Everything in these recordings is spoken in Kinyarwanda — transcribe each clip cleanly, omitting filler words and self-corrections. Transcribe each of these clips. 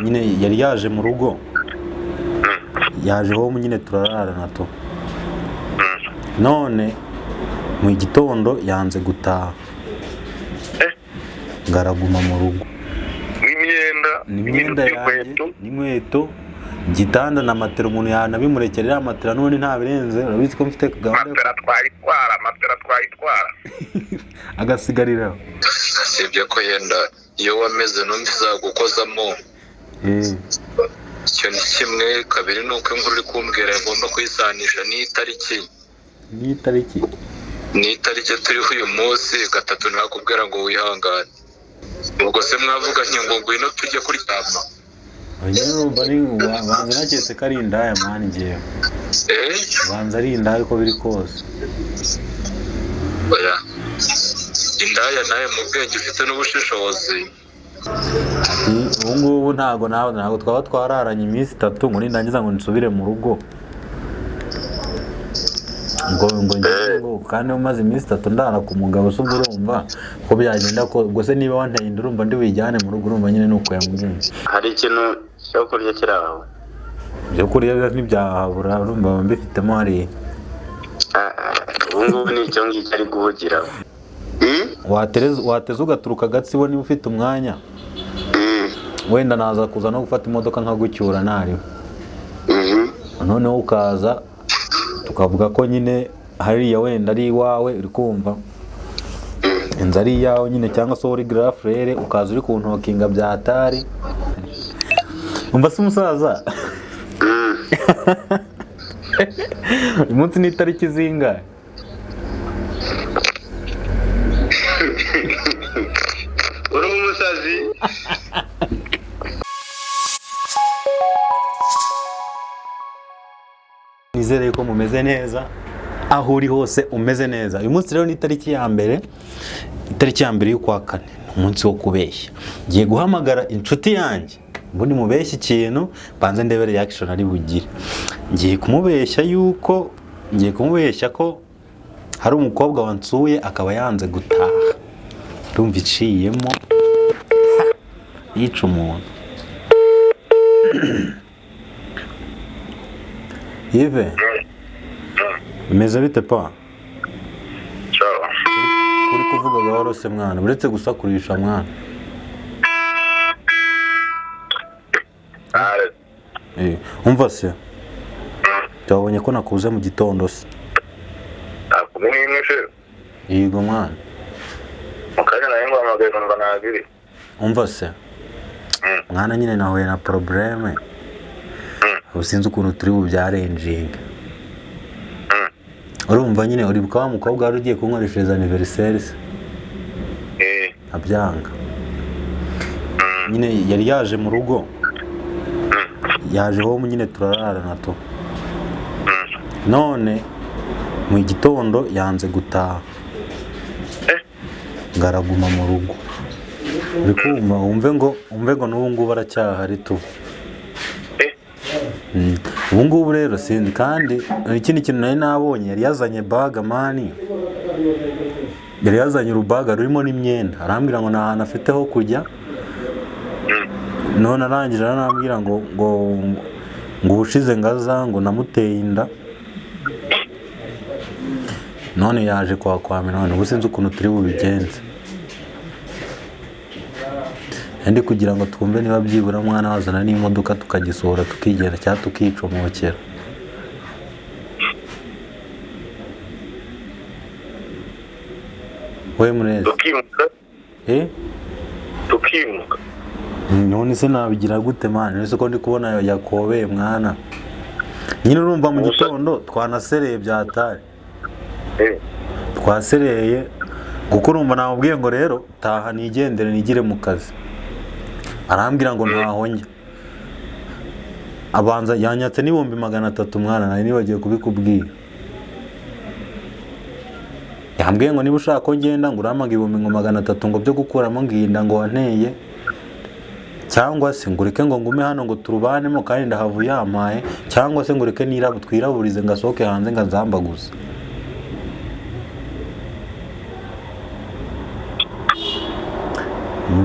nyine yari yaje mu rugo, yaje home nyine turararana to, none mu gitondo yanze gutaha ngaraguma mu rugo n'imyenda yanjye n'inkweto, igitanda na matera umuntu yanabimurekerera, matera n'ubundi nta birenze, urabizi ko mfite gahunda matera twayitwara agasigariraho. Sibyo ko yenda iyo wameze numva izagukozamo, icyo ni kimwe. Kabiri ni uko inkuru uri kumbwira ngomba kuyisanisha n'itariki turiho uyu munsi. Gatatu ntakubwira ngo wihangane, ubwo se mwavuganye ngo ngwino tujye kuryama. Banza naketse ko ari indaya mwana ngewe, banza ari indaya uko biri kose. Oya, indaya nawe mu bwenge ufite n'ubushishozi. Ubu ngubu ntabwo twaba twararanye iminsi 3 ngo nindangiza ngo nsubire mu rugo ngo kandi umaze iminsi 3 ndara ku mugabo, se urumva ko byagenda ko ubwo se niba wanteye inda urumva ndi wijyane mu rugo, urumva nyine nuko yambwiye. Hari ikintu cyo kurya kiraho, byo kurya ntibyahabura, urumva mbifitemo hari ubu ngubu ni icyo ngicyo ari guhugiraho. wateze ugaturuka Gatsibo niba ufite umwanya, wenda naza kuza no gufata imodoka nkagucyura nariwe, noneho ukaza tukavuga ko nyine hariya wenda ari iwawe, uri kumva inzu ari iyawe nyine, cyangwa se uri grand frere ukaza uri kuntokinga bya hatari. Umva se umusaza, uyu munsi ni itariki zingahe? Uri umusazi. Nizere ko mumeze neza aho uri hose, umeze neza. Uyu munsi rero ni itariki ya mbere y'ukwa kane, umunsi wo kubeshya. Ngiye guhamagara inshuti yanjye ubundi mubeshya ikintu, banze ndebe reaction ari bugire. Ngiye kumubeshya ko hari umukobwa wansuye akaba yanze gutaha, urumva iciyemo yica umuntu. Yves, umeze bite pa? Uri kuvuga gahoro se mwana, uretse gusakurisha mwana. Umva se, twabonye ko nakuze mu gitondo se. Yego mwana. Mukanya nawe ngo amagaye numva nagiri. Umva se, mwana nyine nahuye na probleme. Usinzi ukuntu turi bubyarenjinga. Urumva nyine uri bukaba mukobwa wari ugiye kunkoreshereza anniversaire se. Abyanga. Nyine yari yaje mu rugo, yaje home nyine turararana to, none mu gitondo yanze gutaha ngaraguma mu rugo. Uri kumva, umve ngo n'ubu ngubu aracyahari tu. Ubu ngubu rero sinzi, kandi ikindi kintu nari nabonye yari yazanye baga mani, yari yazanye urubaga rurimo n'imyenda, arambwira ngo nta hantu afite ho kujya, none arangije arambwira ngo ubushize ngaza ngo namuteye inda, none yaje kwakwame, none ubu sinzi ukuntu turi bubigenze. Ndi kugira ngo twumve niba byibura mwana wazana n'imodoka tukagisohora tukigenda cyangwa tukicomokera. We murezi tukimuka none se nabigira gute mwana? Nese ko ndi kubona yakobeye mwana, nyine urumva mu gitondo twanasereye byatari, twasereye kuko urumva namubwiye ngo rero taha nigendere nigire mu kazi, arambwira ngo ntaho njya. Abanza yanyatse n'ibihumbi 300 mwana, nari nibagiye kubikubwira. Yambwiye ngo niba ushaka ko ngenda ngo uramaga 300 ngo byo gukuramo nginda ngo wanteye, cyangwa se ngureke ngo ngume hano ngo turubanemo kandi ndahavu yamaye, cyangwa se ngureke twiraburize ngasohoke hanze ngazambaguza.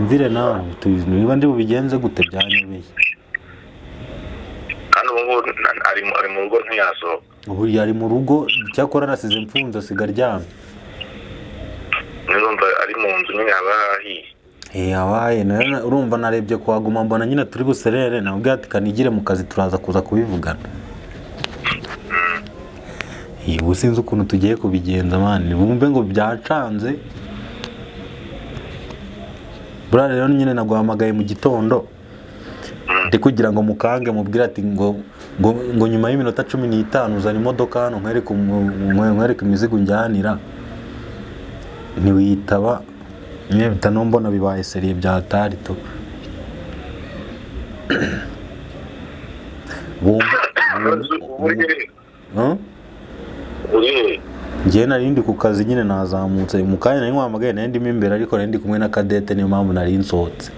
nyumvire nawe niba ndi bubigenze gute byanyobeye. kandi ubu ngubu ari mu rugo ntiyasohoka. Ubu yari mu rugo cyakora nasize mfunze asiga aryamye. Nirumva ari mu nzu nyine haba hahiye. Abaye urumva narebye kuhaguma mbona nyine turi buserere nabwo ati kanigire mu kazi turaza kuza kubivugana. Ubu sinzi ukuntu tugiye kubigenza mani bumve ngo byacanze. Buriya rero nyine naguhamagaye mu gitondo ndi kugira ngo mukange mubwire ati ngo nyuma y'iminota 15 uzana imodoka hano nkwereke imizigo njyanira ntiwitaba nyine bitanombona bibaye seriye bya tarito. Njye narindi ku kazi nyine nazamutse mu kanya nari nkwamagaye nari ndimo imbere ariko nari ndi kumwe na Cadette niyo mpamvu nari nsohotse.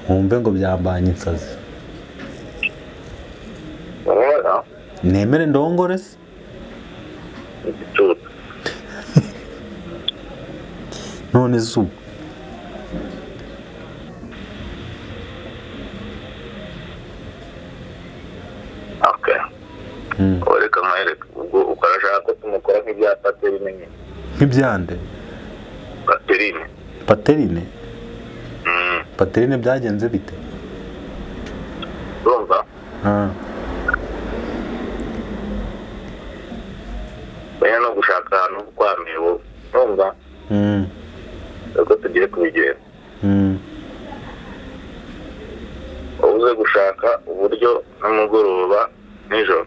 Wumve ngo byambanye insazi. Nemere ndongore se? None se ubu Oreka mwereka ubwo ukarashaka ko tumukora nk'ibya Paterine nyine. Nk'ibyande? Paterine. Paterine? Paterine byagenze bite? Urumva? Benya no gushaka ahantu kwamiwe. Urumva? Ubwo tugiye kubigera. Ubuze gushaka uburyo n'umugoroba nijoro.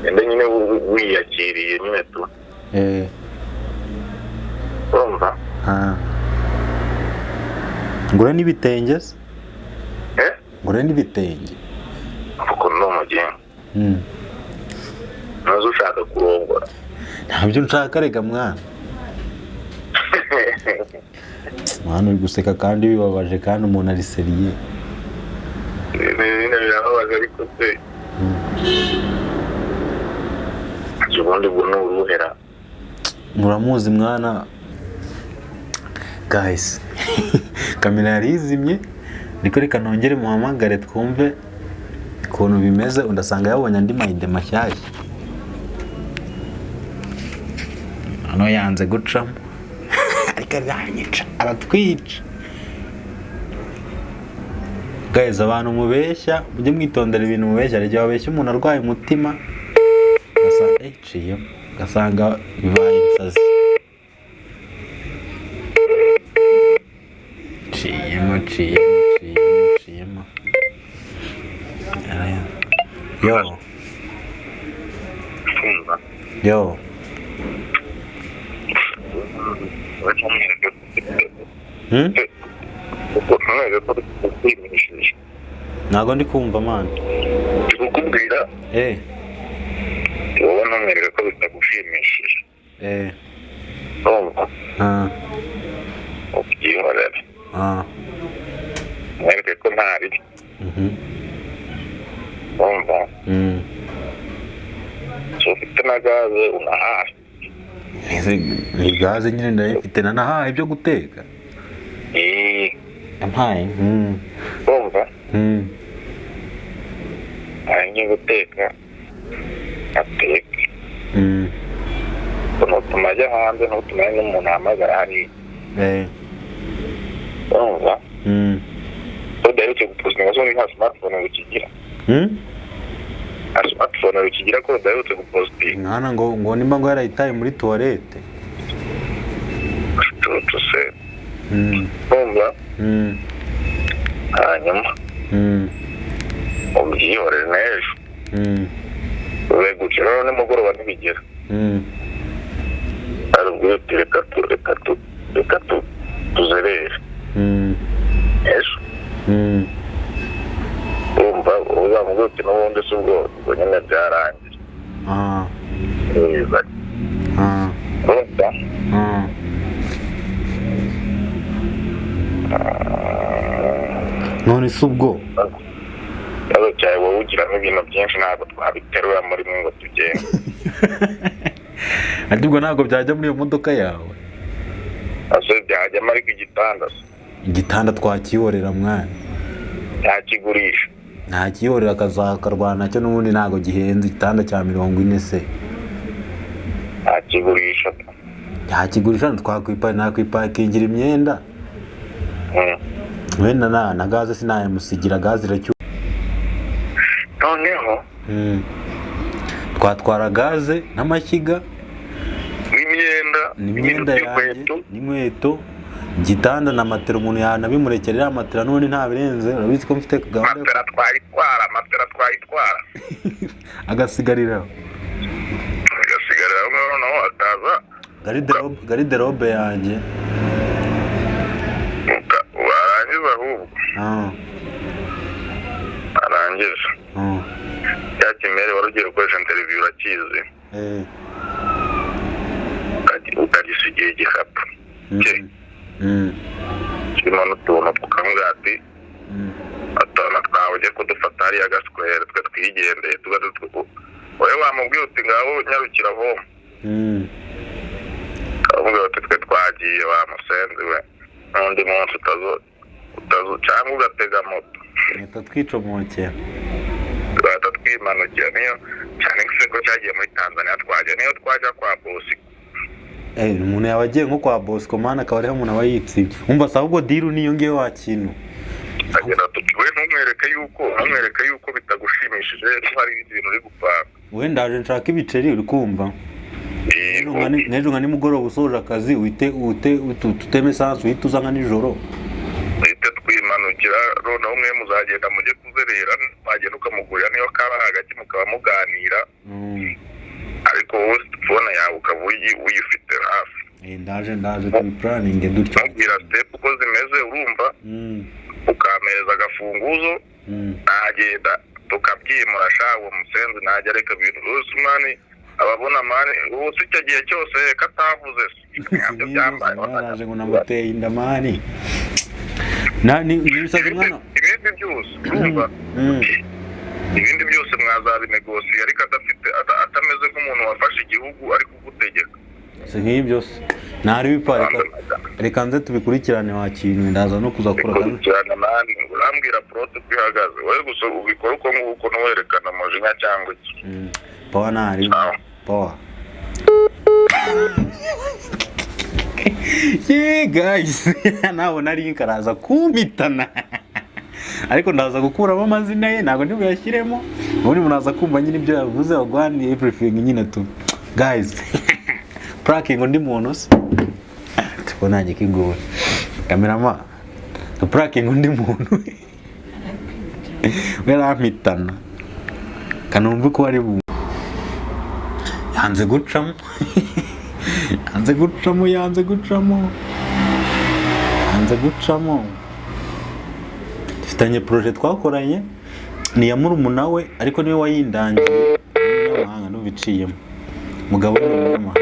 Ende nyine wiyakiriye nyine tu. Urumva? Ngure n'ibitenge se? Ngure n'ibitenge. Kuko no mugenga. Nazo ushaka kurongora. Ntabyo nshaka rega mwana. Mwana uri guseka kandi bibabaje kandi umuntu ari seriye. Ibintu birababaje ariko se. Ubundi bwo n'uruhera. Muramuzi mwana. Guys. Kamera yarizimye. Niko reka nongere muhamagare twumve ukuntu bimeze undasanga yabonye andi mayinde mashyashya. Hano yanze gucamo. Ariko aranyica aratwica. Guys abantu mubeshya mujye mwitondera ibintu mubeshya rege babeshya umuntu arwaye umutima gasanga bibaye insazi. Ciyemo. Yo. Ntago ndi kumva man. Ndikubwira. Wowe ntumwereka ko bitagushimishije. Urumva? Ubyihorere. Mwereke ko ntari. Urumva? Ufite na gaze unahahe. Ni gaze nyine ndayifite nahahe ibyo guteka. Ampaye. Urumva? Ngiye guteka ateka. Nutuma ajya hanze nutuma n'umuntu ahamagara hariya. Urumva? Udaherutse gupostinga zo nta smartphone ukigira. Smartphone ukigira ko udaherutse gupostinga. Mwana ngo nimba ngo yarayitaye muri toilette. Tutuse. Urumva? Hanyuma. Ubyihorere n'ejo. Uregukira n'umugoroba ntibigera. Arubwo reka tuzerere. Ejo. Urumva uzamuga uti n'ubundi si ubwo nyine byarangiye. Urumva? None si ubwo ikibazo cyawe wowe ugiramo ibintu byinshi ntabwo twabiterura muri mwe ngo tugende. ati ubwo ntabwo byajya muri iyo modoka yawe ase byajyamo ariko igitanda twakihorera mwana ntakigurisha ntakihorera akazakarwana cyo n'ubundi ntabwo gihenze igitanda cya 40 se ntakigurisha nakwipakingira imyenda wenda na gaze sinayamusigira gaze iracyo noneho twatwara gaze n'amashyiga n'imyenda yanjye n'inkweto igitanda na matera umuntu yanabimurekerera matera n'ubundi nta birenze urabizi ko mfite gahunda matera twayitwara agasigariraho noneho akaza gariderobe yanjye warangiza ahubwo arangiza ya kimere wari ugiye gukoresha interview urakizi ukagisigira igikapu kirimo n'utuntu tukambwira ati atana twawe ujye kudufata hariya agaswere twe twigendeye wowe wamubwira uti ngaho nyarukira voma kavuga ati twe twagiye wamusenzi we n'undi munsi utazo cyangwa ugatega moto twicomokera tugahita twimanukira niyo cyane ko cyagiye muri Tanzania twajya niyo twajya kwa bosi umuntu yaba agiye nko kwa Bosco mana akaba ariho umuntu aba yitsibye umva se ahubwo diru niyo ngiyo wakintu agera tukiwe ntumwereke yuko bitagushimishije hari ibintu uri gupanga wenda aje nshaka ibiceri uri kumva nejo nka nimugoroba usoje akazi uteme sansu uhita uza nka nijoro uhita twimanukira noneho umwe muzagenda mujye kuzerera wagenda ukamugurira niyo kaba hagati mukaba muganira ariko wowe telefone yawe ukaba uyifite hafi ndaje tubipuraninge dutya mubwira step uko zimeze urumva ukameza agafunguzo nagenda tukabyimura shawo musenzi najya reka ibintu rwose umwani ababona mani ubu icyo gihe cyose katavuze ntabyo byambaye waraje ngo namuteye inda mani nibisaze mwana ibindi byose urumva ibindi byose mwazabinegosiye ariko atameze nk'umuntu wafashe igihugu ari kugutegeka si nk'ibyo se ntari bipfa reka nze tubikurikirane wakintu ndaza no kuzakora kubikurikirana mani urambwira prote uko ihagaze wowe gusa ubikora uko nguko ntuwerekana umujinya cyangwa iki pawa ntari pawa guys nawe nari nkaraza kumitana ariko ndaza gukuramo amazina ye ntabwo ndi buyashyiremo ubundi munaza kumva nyine ibyo yavuze wagwaniye everything nyine tu guys pranking undi muntu se tipo nanjye kigora kamerama pranking undi muntu weramitana kanumva ko ari yanze gucamo yanze gucamo dufitanye projet twakoranye ni ya murumuna we ariko niwe wayindangiye n'amahanga n'ubiciyemo mugabo ni n'amahanga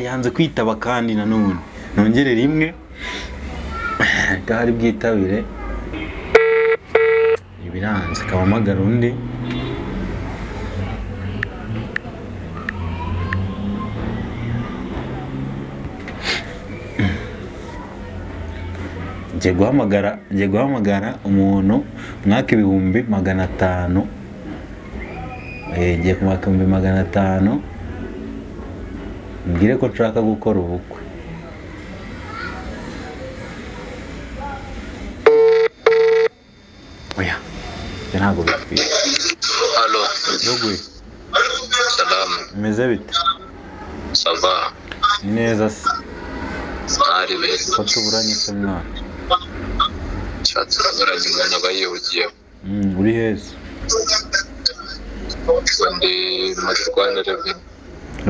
yanze kwitaba kandi nanone nongere rimwe gari bwitabire ibiranze kabamagara undi ngiye guhamagara umuntu mwaka 500 ngiye kumwaka 500 mbwire ko nshaka gukora ubukwe oya ntabwo bikwiye halo yogwe salamu meze bite sava neza se ari beza ko tuburanye se mwana cyatse abaranye umuntu abayihugiye uri heza ndi muri Rwanda Revenue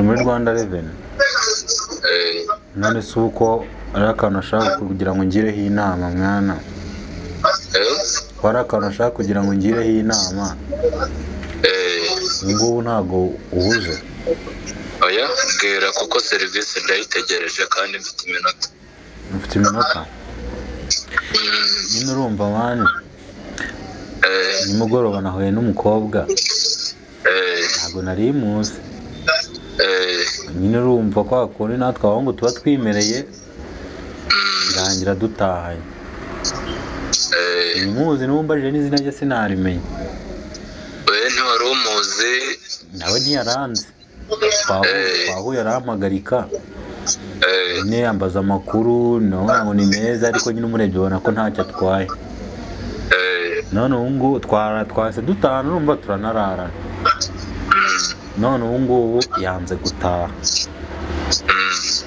muri Rwanda Revenue none se uko ari akantu ashaka kugira ngo ngireho inama mwana ari akantu ashaka kugira ngo ngireho inama ngubu ntabwo uhuze oya mbwira kuko serivisi ndayitegereje kandi mfite iminota nyine urumva mani nimugoroba nahuye n'umukobwa ntabwo nari muzi nyine urumva kwa kundi natwe abahungu tuba twimereye birangira dutahanye muzi n'umbajije n'izina rye sinarimenye ntiwari umuzi nawe ntiyaranze twahuye arampagarika nyine yambaza amakuru nawe ngo ni meza ariko nyine umurebye ubona ko ntacyo atwaye none ubu ngubu twahise dutahana urumva turanararana none ubu ngubu yanze gutaha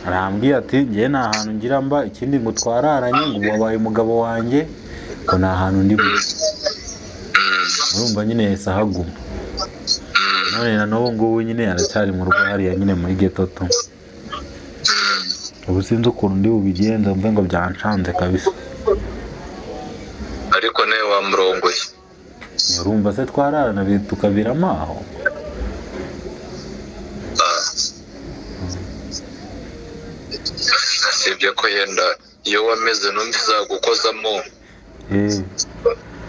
arambwira ati njye nta hantu ngira mba ikindi ngo twararanye ngo wabaye umugabo wanjye ngo nta hantu ndi buri urumva nyine yahise ahaguma none na n'ubu ngubu nyine aracyari mu rugo hariya nyine muri ghetto tu ubu sinzi ukuntu ndi bubigenza mve ngo byancanze kabisa ariko nawe wamurongoye urumva se twararana tukabiramo aho sibyo ko yenda iyo wameze numva izagukozamo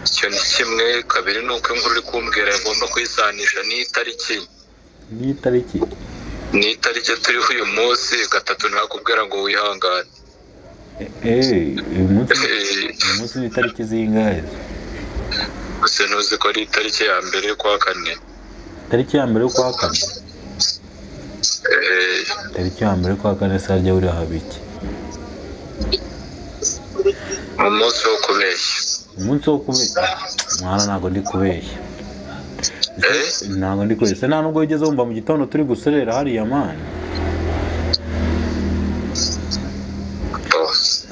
icyo ni kimwe kabiri ni uko inkuru uri kumbwira ngomba kuyisanisha n'itariki turiho uyu munsi gatatu ntakubwira ngo wihangane uyu munsi ni itariki zingahe gusa ntuzi ko ari itariki ya mbere y'ukwa kane tariki ya mbere y'ukwa kane tariki ya mbere y'ukwa kane se harya uriho habiki umunsi wo kubeshya mwana ntabwo ndi kubeshya se nta nubwo wigeze wumva mu gitondo turi guserera hariya mani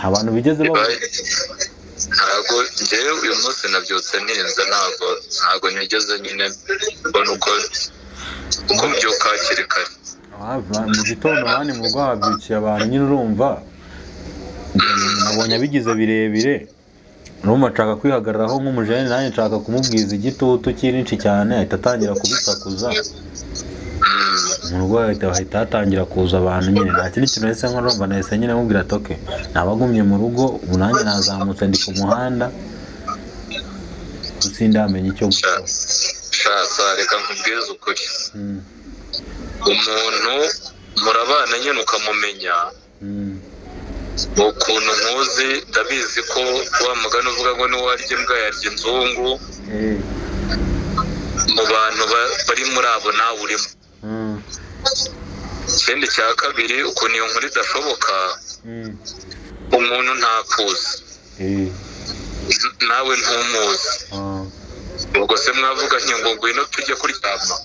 abantu bigeze ntabwo njyewe uyu munsi nabyutse ntinze ntabwo nigeze nyine mbona uko mbyuka hakiri kare mu gitondo mani mu rugo habyukiye abantu nyine urumva nabonye abigize birebire urumva nshaka kwihagararaho nk'umujene nanjye nshaka kumubwiza igitutu cyinshi cyane ahita atangira kubisakuza mu rugo hahita hatangira kuza abantu nyine nta kindi kintu nahise nkurumva nahise nyine mubwira ati oke nabagumye mu rugo ubu nanjye nazamutse ndi ku muhanda sindamenya icyo gukora reka nkubwize ukuri umuntu murabana nyine ukamumenya ukuntu nkuzi ndabizi ko wa mugani uvuga ngo n'uwarya imbwa yarya inzungu mu bantu bari muri abo nawe urimo ikindi cya kabiri ukuntu iyo nkuru idashoboka umuntu ntakuzi nawe ntumuzi ubwo se mwavuga ngo ngwino tujye kuryama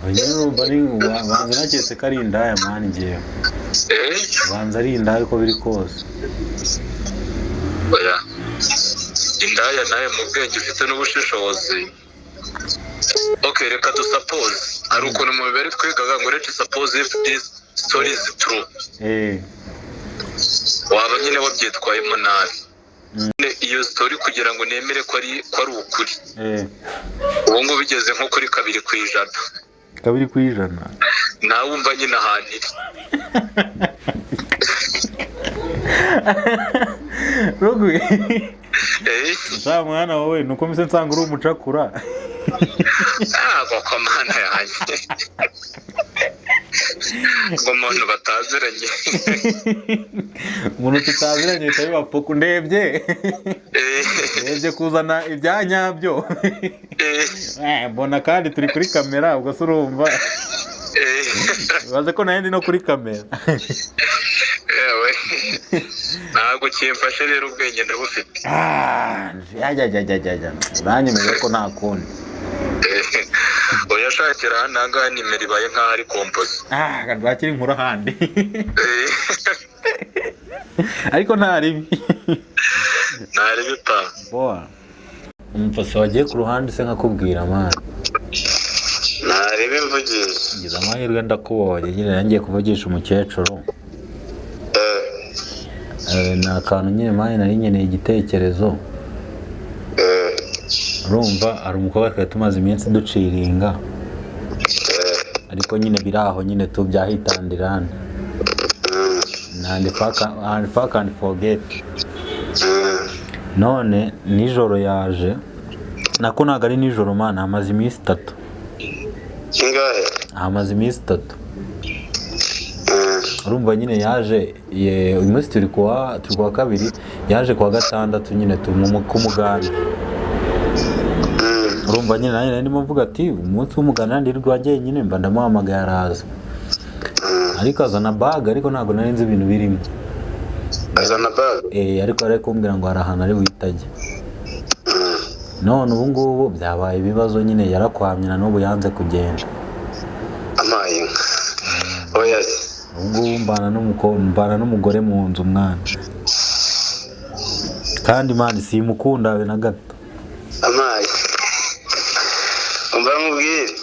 banza naketse ko ari indaya mwana ngewe banza ari indaya uko biri kose oya indaya nawe mu bwenge ufite n'ubushishozi reka dusapoze hari ukuntu mu mibare twigaga ngo let's suppose if this story is true waba nyine wabyitwayemo nabi iyo story kugira ngo nemere ko ari ukuri ubu ngubu bigeze nko kuri 2%. 2%? nawe wumva nyine ahantu iri rugwe nta mwana wowe nuko mise nsanga uri umucakura koko mana yanjye ngo umuntu bataziranye umuntu tutaziranye bita bibapuku ndebye kuzana ibyanyabyo mbona kandi turi kuri kamera ubwo se urumva bibaze ko nayo ndi no kuri kamera yewe ntabwo kimfashe rero ubwenge ndabufite uranyemeye ko nta kundi uyashakira hano ahangaha nimero ibaye nk'aho ari komposi rwakiri inkuru ahandi ariko nta ribi pa umupasi wagiye ku ruhande se nkakubwira amana nta ribi mvugisha ngize amahirwe ndakubonye nyine nangiye kuvugisha umukecuru ni akantu nyine mani nari nkeneye igitekerezo. Urumva hari umukobwa twari tumaze iminsi duciringa, ariko nyine biri aho nyine tubyahitandirana. And fuck and forget. None nijoro yaje, nako ntabwo ari nijoro mana, hamaze iminsi 3. Ingahe? Hamaze iminsi 3. Urumva nyine yaje uyu munsi turi kuwa kabiri, yaje kuwa gatandatu nyine kumuganda. Urumva nyine nanjye ndimo mvuga ati umunsi w'umuganda ndirwa nyine mba ndamuhamagaye araza. Ariko azana bag, ariko ntabwo nari nzi ibintu birimo. Azana bag? Ariko ari kumbwira ngo hari ahantu ari witage. None ubu ngubu byabaye ibibazo nyine, yarakwamye na n'ubu yanze kugenda. Amaye. Oya. Ubu ngubu mbana n'umugore mu nzu mwana. Kandi mani simukunda be na gato. Amaye. Umva mubwire.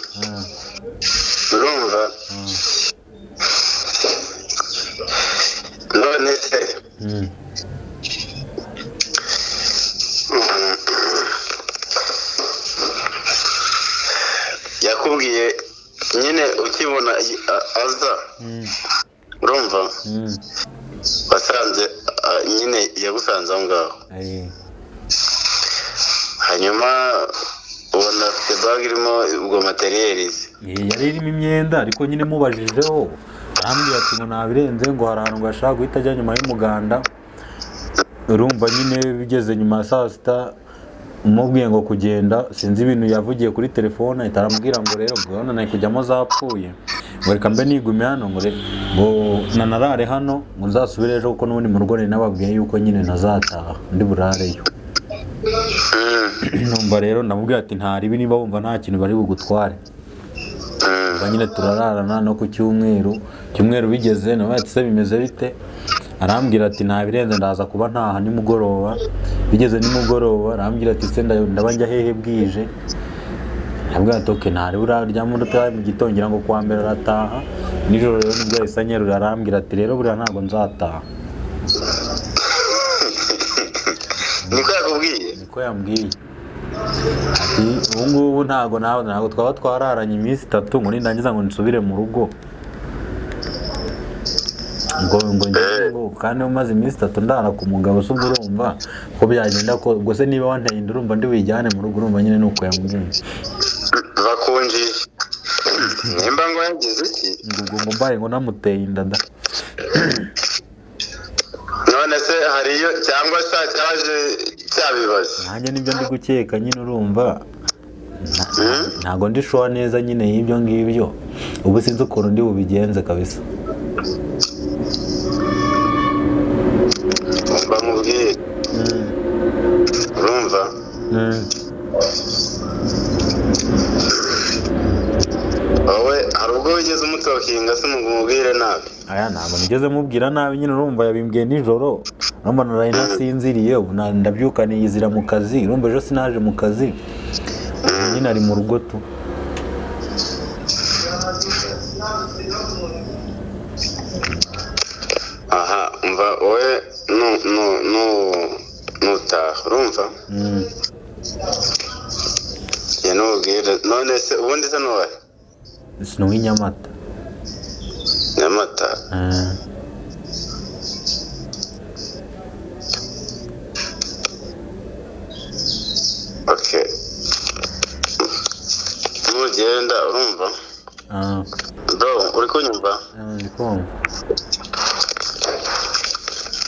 Urumva? None se. Yakubwiye nyine ukibona aza. Urumva? Wasanze nyine yagusanze aho ngaho. Hanyuma ubona bag irimo ubwo materials. Yari irimo imyenda, ariko nyine mubajijeho arambwira ati ngo nabirenze, ngo hari ahantu ngashaka guhita ajya nyuma y'umuganda. Urumva nyine bigeze nyuma ya saa sita, umubwiye ngo kugenda, sinzi ibintu yavugiye kuri telefone, ahita arambwira ngo rero gahunda nayo kujyamo zapfuye, ngo reka mbe nigume hano, ngo nanarare hano, ngo nzasubire ejo kuko n'ubundi mu rugo nababwiye yuko nyine ntazataha ndi burareyo. Numva rero ndamubwira ati ntaribi niba wumva nta kintu bari bugutware. Nyine turararana no ku cyumweru bigeze, nawe ati se bimeze bite? Arambwira ati ntabirenze ndaza kuba ntaha nimugoroba. Bigeze nimugoroba arambwira ati se ndaba njya hehe bwije? Arambwira ati okay, ntari burarya mu rutaha mu gitongira ngo kwa mbere arataha. Nijoro rero nibwo yahise anyerura arambwira ati rero buriya ntabwo nzataha. Niko yakubwiye? Niko yambwiye. Ati ubu ngubu ntabwo twaba twararanye iminsi 3 ngo nindangiza ngo nsubire mu rugo. Ngo kandi umaze iminsi 3 ndara ku mugabo, se urumva ko byagenda ko ubwo se niba wanteye urumva ndi wijyane mu rugo, urumva nyine nuko yambwiye. Bakunjije. Nimba ngo yagize iki? Ngo mbaye ngo namuteye inda da. None se hariyo cyangwa se cyaje cyabibaza? Nanjye nibyo ndi gukeka nyine, urumva ntago ndi sure neza nyine y'ibyo ngibyo. Ubu sinzi ukuntu ndi bubigenze kabisa. Bamubwiye. Urumva? Wowe hari ubwo wigeze umutokinga se mubwire nabi? Aya ntabwo nigeze mubwira nabi nyine, urumva yabimbwiye nijoro. Urumva naraye nasinziriye, ubu ndabyuka niyizira mu kazi. Urumva ejo sinaje mu kazi, nyine ari mu rugo tu. Aha, umva wowe nutaha, urumva? Yanubwira. None se ubundi se nuwahe? Sinuwi Nyamata. Nyamata? Okay. Nugenda urumva? Uri kunyumva? Ndi kumva.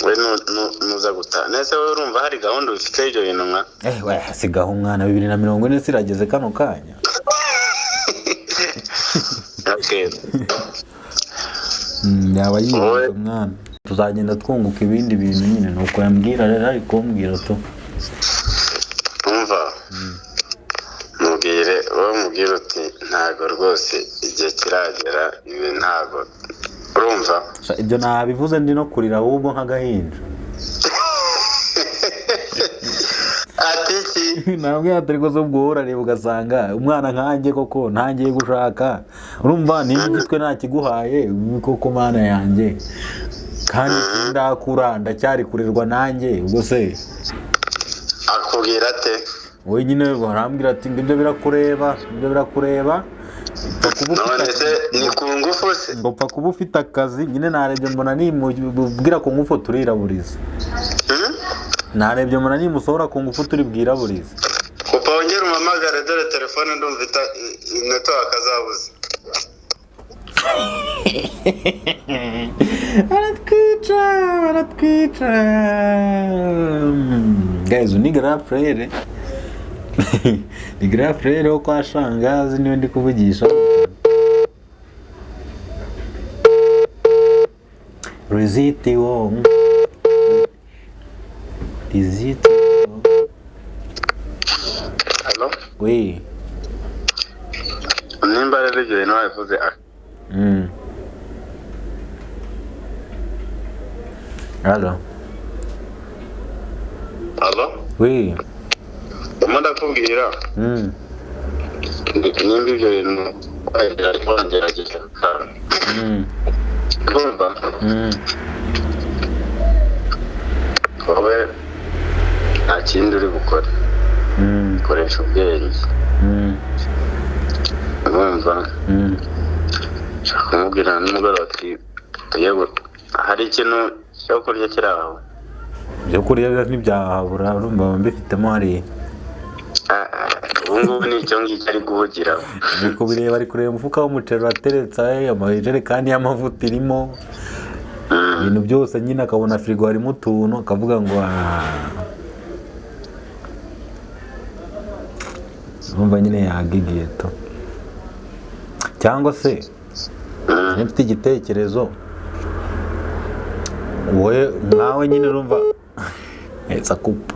We nuza gutaha. Nese wowe urumva hari gahunda ufite ibyo bintu mwa? We hasigaho umwana 2040 sirageze kano kanya. Okay. Yaba yibaza umwana. Tuzagenda twunguka ibindi bintu nyine, nuko yambwira rero ari kumbwira to. Umva. Mubwire uti ntago rwose igihe kiragera, ibi ntago. Urumva? Ibyo nabivuze ndi no kurira ahubwo nk'agahinja. Atiki nabwo atariko zo bwora reba ugasanga umwana nkanjye koko ntangiye gushaka. Urumva niba igitwe nta kiguhaye koko mana yanjye. kandi ndakura ndacyari kurerwa nanjye ubwo se akubwira ate wowe nyine barambwira ati ngo ibyo birakureba none se ni ku ngufu se ngo pfa kuba ufite akazi nyine narebye mbona nimubwira ku ngufu turiraburiza narebye mbona nimusohora ku ngufu turi bwiraburiza kupa wongera umamagare dore telefone ndumva ineto akazabuze aratwica guys ni grand frere ni grand frere wo kwa Shangazi niwe ndi kuvugisha Riziti Wong Hello oui nimba rero ibyo bintu wabivuze Hello oui ndakubwira nimba ibyo bintu wagerageza kumva wowe nta kindi uri bukore koresha ubwenge urumva ushaka kumubwira n'umugore ati hari ikintu cyo kurya kiri aho ibyo kurya ntibyahabura urumva mbifitemo hariya ubu ngubu ni icyo ngicyo ari guhugiraho ari kubireba ari kureba umufuka w'umuceri wateretse amajerekani y'amavuta irimo ibintu byose nyine akabona firigo harimo utuntu akavuga ngo urumva nyine yagigiye to cyangwa se mfite igitekerezo wowe nkawe nyine urumva esa kupa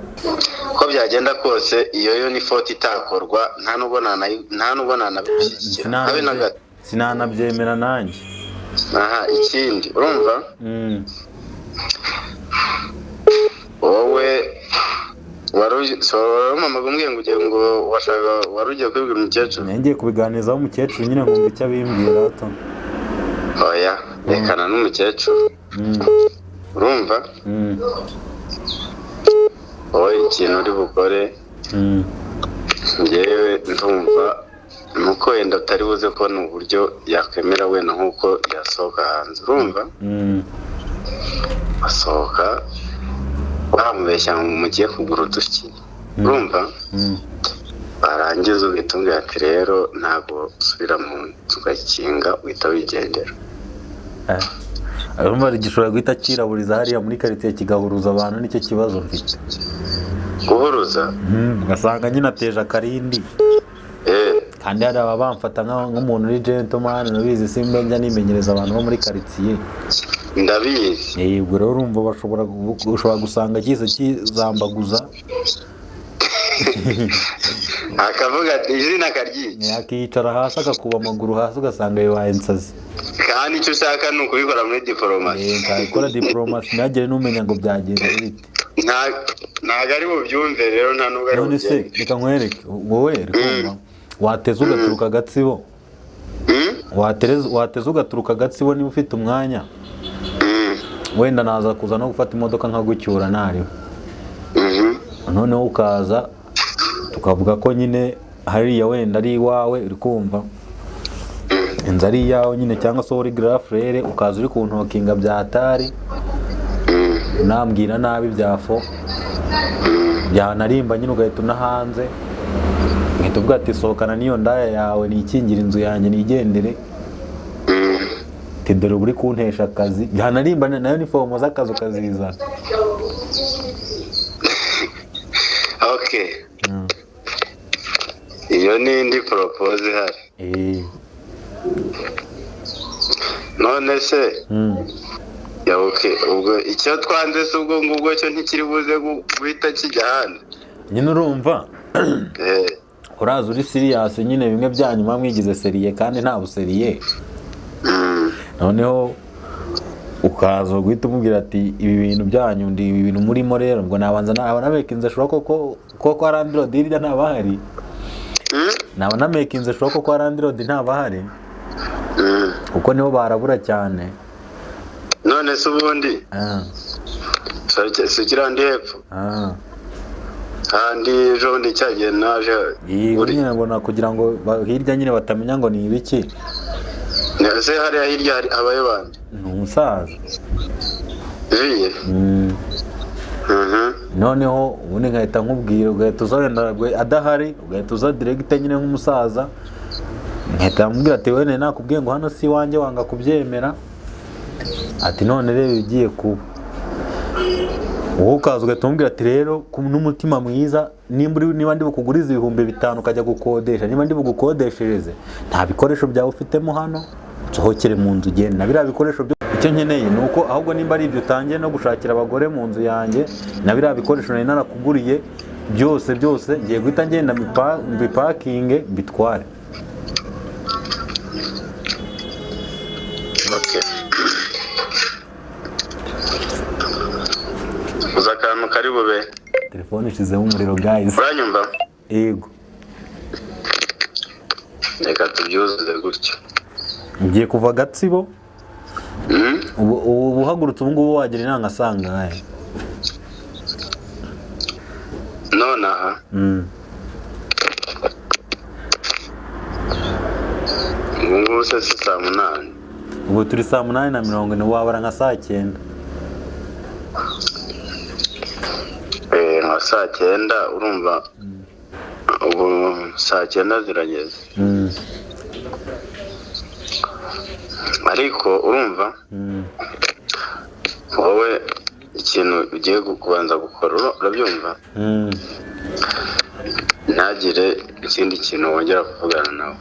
ko byagenda kose iyo yo ni foti itakorwa nta nubwo nanabishyigikira habe na gato sinanabyemera nanjye ikindi urumva wowe warumamaga umbwiye ngo ugiye ngo wari ugiye kubibwira umukecuru ngiye kubiganizaho umukecuru nyine nkumva icyo abimbwira hato oya rekana n'umukecuru urumva wowe ikintu uri bukore ngewe ndumva nuko wenda utari buze kubona uburyo yakwemera wenda nk'uko yasohoka hanze urumva asohoka wamubeshya ngo mugiye kugura udushyi urumva barangiza ugahita umbwira ati rero ntabwo usubira mu nzu ugakinga uhita wigendera urumva gishobora guhita kiraburiza hariya muri karitsiye kigahuruza abantu nicyo kibazo mfite guhuruza ugasanga nyine ateje akarindi kandi hari aba bamfata nk'umuntu uri gentleman nabizi simba njya nimenyereza abantu bo muri karitsiye ndabizi ubwo rero urumva ushobora gusanga kiza kizambaguza akavuga ati izina akaryica yakicara hasi akakuba amaguru hasi ugasanga bibaye insazi kandi icyo ushaka ni ukubikora muri diporomasi ntabikora diporomasi ntihagire n'umenya ngo byagenze bite ntabwo ari bubyumve rero nta nubwo ari bubyumve none se reka nkwereke wowe wateze ugaturuka agatsibo wateze ugaturuka agatsibo niba ufite umwanya wenda naza kuza no gufata imodoka nkagucyura ntariwe noneho ukaza tukavuga ko nyine hariya wenda ari iwawe uri kumva inzu ari iyawe nyine cyangwa se uri grand frere ukaza uri kuntokinga bya atari unambwira nabi byafo byanarimba nyine ugahita una hanze ugahita uvuga ati sohokana n'iyo ndaya yawe nikingira inzu yanjye nigendere dore uri kuntesha akazi byanarimba nayo ni fomo z'akazi ukazizana iyo ni indi poropoze ihari none se ubwo icyo twanze se ubwo ngubwo cyo ntikiri buze guhita kijya hanze nyine urumva uraza uri siriyasi nyine bimwe byanyuma mwigize seriye kandi nta buseriye noneho ukaza guhita umubwira ati ibi bintu byanyu ndi ibi bintu murimo rero ngo nabanza namekinze ashobora koko hari Android hirya ntabahari namekinze ashobora koko hari Android ntabahari kuko nibo barabura cyane none none se ubundi sikira ndi hepfo handi ejo bundi cyagiye naje nyine mbona kugira ngo hirya nyine batamenya ngo ni ibiki. Nese hariya hirya habaye bande ni umusaza viye noneho ubundi nkahita nkubwira ugahita uza wenda adahari ugahita uza direct nyine nk'umusaza nkahita mubwira ati wene nakubwiye ngo hano si iwanjye wanga kubyemera ati none rero bigiye kuba wowe ukaza ugahita umubwira ati rero n'umutima mwiza niba ndi bukuguriza 5,000 ukajya gukodesha niba ndi bugukodeshereze nta bikoresho byawe ufitemo hano sohokere mu nzu ugende na biriya bikoresho byo icyo nkeneye ni uko ahubwo nimba ari ibyo utangiye no gushakira abagore mu nzu yanjye na biriya bikoresho nari narakuguriye byose ngiye guhita ngenda mbipakinge mbitware. uza akantu kari bube telefone ishizemo umuriro guys. uranyumva? Yego. Reka tubyuzuze gutyo. Ngiye kuva Gatsibo. Ubu uhagurutse ubu ngubu wagira inanga asangaye. Nonaha. Ubu se saa 8. Ubu turi saa 8:40 wabara nka saa 9. Nka saa 9 urumva ubu saa 9 zirageze. Ariko urumva wowe ikintu ugiye kubanza gukora urabyumva ntagire ikindi kintu wongera kuvugana nawe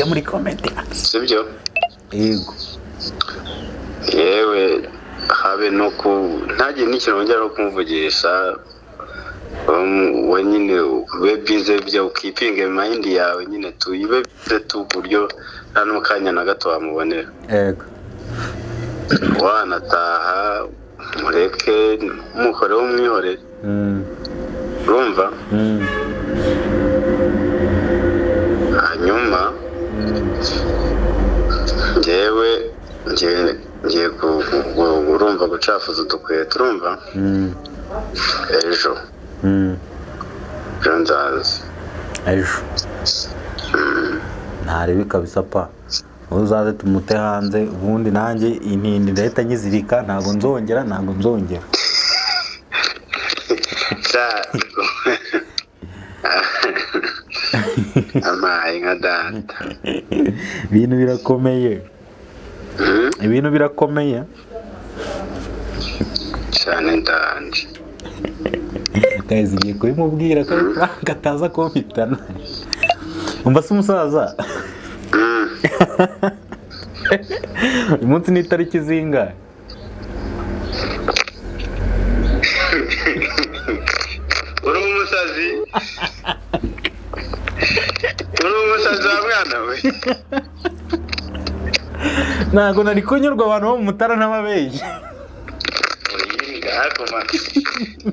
muri comment sibyo? Yego. Yewe habe no ntagire n'ikintu wongera no kumuvugisha we nyine ube bize byo ukipinge mind yawe nyine tuyibe bize buryo nta n'umukanya na gato wamubonera. Yego. Wanataha mureke umukore w'umwihorere urumva hanyuma njyewe ngiye urumva gucafuza udukweto urumva ejo nzaza ejo ntarebe kabisa pa uzaze tumute hanze ubundi nanjye intindi ndahita nyizirika ntago nzongera amaye nka data ibintu birakomeye cyane ndanje guys ngiye kubimubwira ko gataza kompitana umva se umusaza uyu munsi ni itariki zingahe? uri umusazi wa mwana we ntago nari kunyurwa abantu bo mu Mutara n'ababeshyi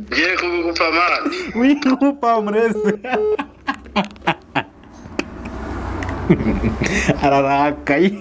ngiye kugupa mani wikupa umurezi ararakaye